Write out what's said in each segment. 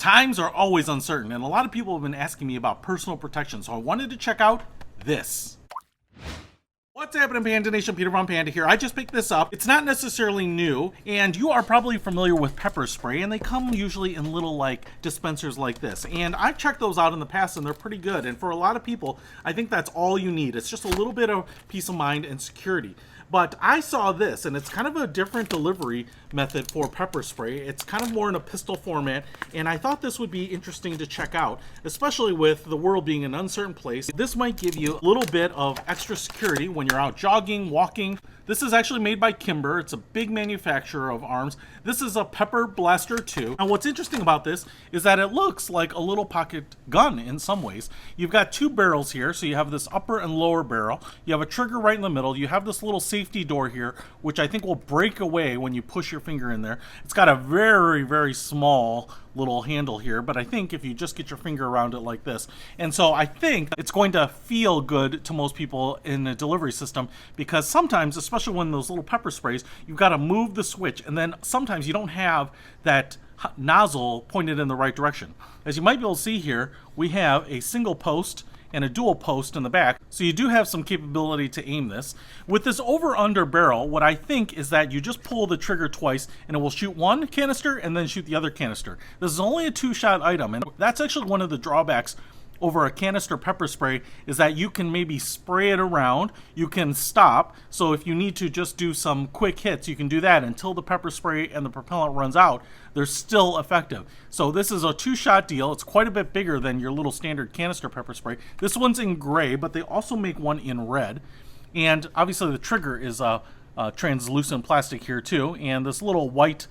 Times are always uncertain, and a lot of people have been asking me about personal protection, so I wanted to check out this. What's happening, Panda Nation? Peter Von Panda here. I just picked this up. It's not necessarily new, and you are probably familiar with pepper spray, and they come usually in little dispensers like this. And I've checked those out in the past, and they're pretty good. And for a lot of people, I think that's all you need. It's just a little bit of peace of mind and security. But I saw this, and it's kind of a different delivery method for pepper spray. It's kind of more in a pistol format, and I thought this would be interesting to check out, especially with the world being an uncertain place. This might give you a little bit of extra security when you're out jogging, walking. This is actually made by Kimber. It's a big manufacturer of arms. This is a PepperBlaster II. Now, what's interesting about this is that it looks like a little pocket gun in some ways. You've got two barrels here, so you have this upper and lower barrel. You have a trigger right in the middle. You have this little safety door here, which I think will break away when you push your finger in there. It's got a very, very small little handle here, but I think if you just get your finger around it like this, and so I think it's going to feel good to most people in the delivery system, because sometimes, especially when those little pepper sprays, you've got to move the switch, and then sometimes you don't have that nozzle pointed in the right direction. As you might be able to see here, we have a single post and a dual post in the back, so you do have some capability to aim this. With this over-under barrel, what I think is that you just pull the trigger twice and it will shoot one canister and then shoot the other canister. This is only a two-shot item, and that's actually one of the drawbacks over a canister pepper spray, is that you can maybe spray it around, you can stop, so if you need to just do some quick hits, you can do that until the pepper spray and the propellant runs out. They're still effective. So this is a two-shot deal. It's quite a bit bigger than your little standard canister pepper spray. This one's in gray, but they also make one in red, and obviously the trigger is a translucent plastic here too, and this little white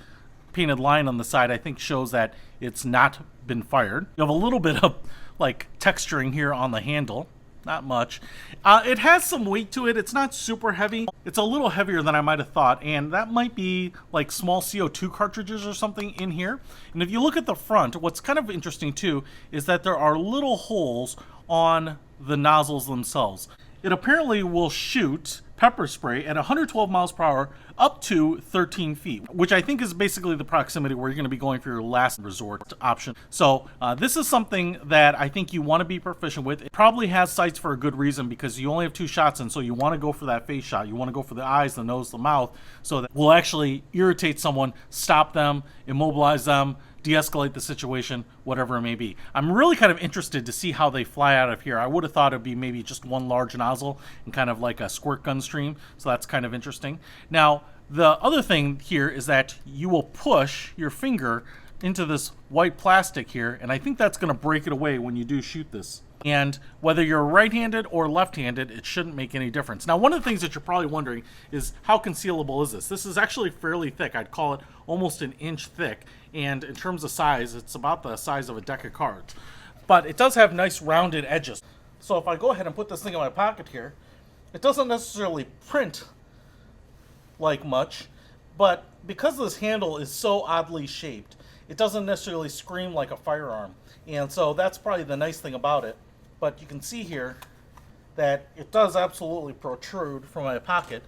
painted line on the side I think shows that it's not been fired. You have a little bit of texturing here on the handle, not much. It has some weight to it. It's not super heavy. It's a little heavier than I might have thought, and that might be like small CO2 cartridges or something in here. And if you look at the front, what's kind of interesting too is that there are little holes on the nozzles themselves. It apparently will shoot pepper spray at 112 miles per hour up to 13 feet, which I think is basically the proximity where you're going to be going for your last resort option. So this is something that I think you want to be proficient with. It probably has sights for a good reason, because you only have two shots, and so you want to go for that face shot. You want to go for the eyes, the nose, the mouth, so that will actually irritate someone, stop them, immobilize them, de-escalate the situation, whatever it may be. I'm really kind of interested to see how they fly out of here. I would have thought it'd be maybe just one large nozzle and kind of like a squirt gun stream, so that's kind of interesting. Now, the other thing here is that you will push your finger into this white plastic here, and I think that's going to break it away when you do shoot this. And whether you're right-handed or left-handed, it shouldn't make any difference. Now, one of the things that you're probably wondering is how concealable is this? This is actually fairly thick. I'd call it almost an inch thick. And in terms of size, it's about the size of a deck of cards. But it does have nice rounded edges. So if I go ahead and put this thing in my pocket here, it doesn't necessarily print like much, but because this handle is so oddly shaped, it doesn't necessarily scream like a firearm. And so that's probably the nice thing about it. But you can see here that it does absolutely protrude from my pocket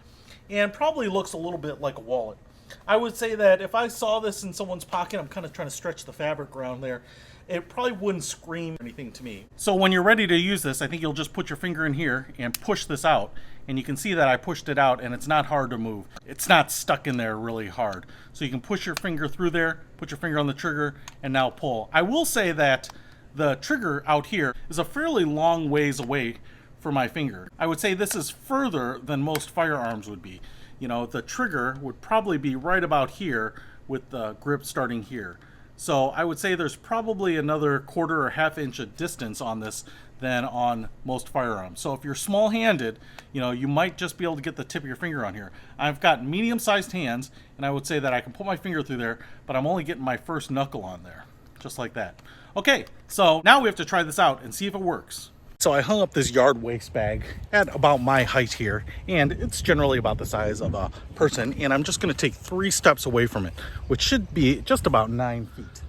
and probably looks a little bit like a wallet. I would say that if I saw this in someone's pocket, I'm kind of trying to stretch the fabric around there, it probably wouldn't scream anything to me. So when you're ready to use this, I think you'll just put your finger in here and push this out. And you can see that I pushed it out, and it's not hard to move. It's not stuck in there really hard. So you can push your finger through there, put your finger on the trigger, and now pull. I will say that the trigger out here is a fairly long ways away from my finger. I would say this is further than most firearms would be. You know, the trigger would probably be right about here with the grip starting here. So I would say there's probably another quarter or half inch of distance on this than on most firearms. So if you're small-handed, you know, you might just be able to get the tip of your finger on here. I've got medium-sized hands, and I would say that I can put my finger through there, but I'm only getting my first knuckle on there, just like that. Okay, so now we have to try this out and see if it works. So I hung up this yard waste bag at about my height here, and it's generally about the size of a person, and I'm just going to take 3 steps away from it, which should be just about 9 feet.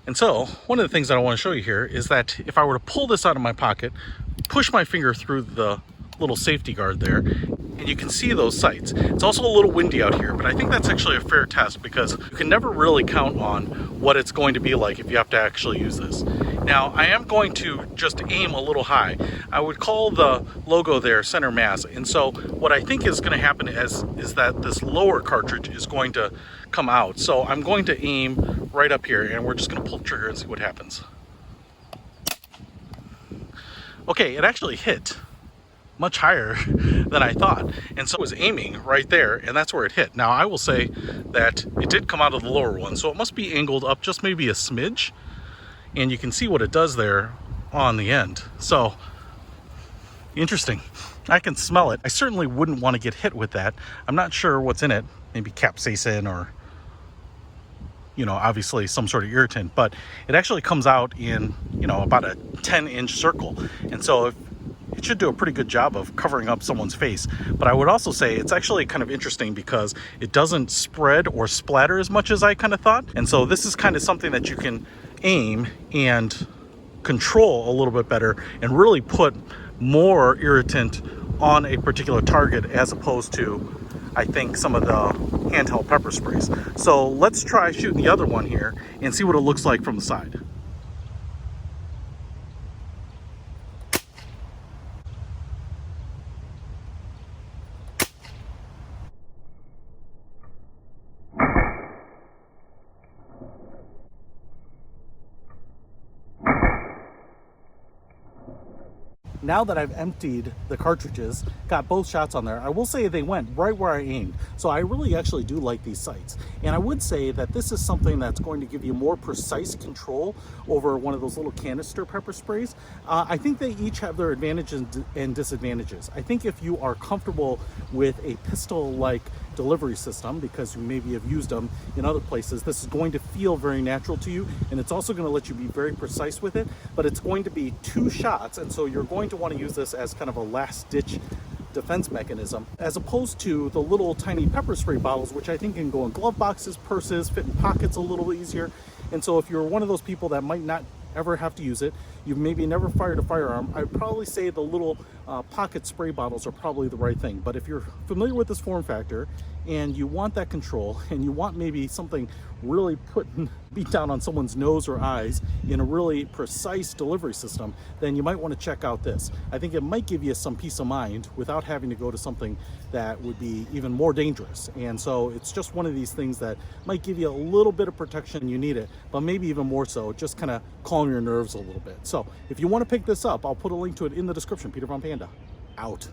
And so one of the things that I want to show you here is that if I were to pull this out of my pocket, push my finger through the little safety guard there, and you can see those sights. It's also a little windy out here, but I think that's actually a fair test because you can never really count on what it's going to be like if you have to actually use this. Now, I am going to just aim a little high. I would call the logo there center mass, and so what I think is going to happen is that this lower cartridge is going to come out. So I'm going to aim right up here, and we're just going to pull the trigger and see what happens. Okay, it actually hit much higher than I thought, and so it was aiming right there, and that's where it hit. Now, I will say that it did come out of the lower one, so it must be angled up just maybe a smidge, and you can see what it does there on the end. So interesting. I can smell it. I certainly wouldn't want to get hit with that. I'm not sure what's in it, maybe capsaicin or, you know, obviously some sort of irritant, but it actually comes out in, you know, about a 10-inch circle, and so it should do a pretty good job of covering up someone's face. But I would also say it's actually kind of interesting because it doesn't spread or splatter as much as I kind of thought, and so this is kind of something that you can aim and control a little bit better and really put more irritant on a particular target as opposed to, I think, some of the handheld pepper sprays. So let's try shooting the other one here and see what it looks like from the side. Now that I've emptied the cartridges, got both shots on there, I will say they went right where I aimed. So I really actually do like these sights. And I would say that this is something that's going to give you more precise control over one of those little canister pepper sprays. I think they each have their advantages and disadvantages. I think if you are comfortable with a pistol-like delivery system, because you maybe have used them in other places, this is going to feel very natural to you, and it's also going to let you be very precise with it, but it's going to be 2 shots, and so you're going to want to use this as kind of a last-ditch defense mechanism, as opposed to the little tiny pepper spray bottles, which I think can go in glove boxes, purses, fit in pockets a little easier. And so if you're one of those people that might not ever have to use it, you've maybe never fired a firearm, I'd probably say the little pocket spray bottles are probably the right thing. But if you're familiar with this form factor and you want that control and you want maybe something really beat down on someone's nose or eyes in a really precise delivery system, then you might want to check out this. I think it might give you some peace of mind without having to go to something that would be even more dangerous. And so it's just one of these things that might give you a little bit of protection when you need it, but maybe even more so, just kind of calm your nerves a little bit. So if you want to pick this up, I'll put a link to it in the description. Peter Von Panda, out.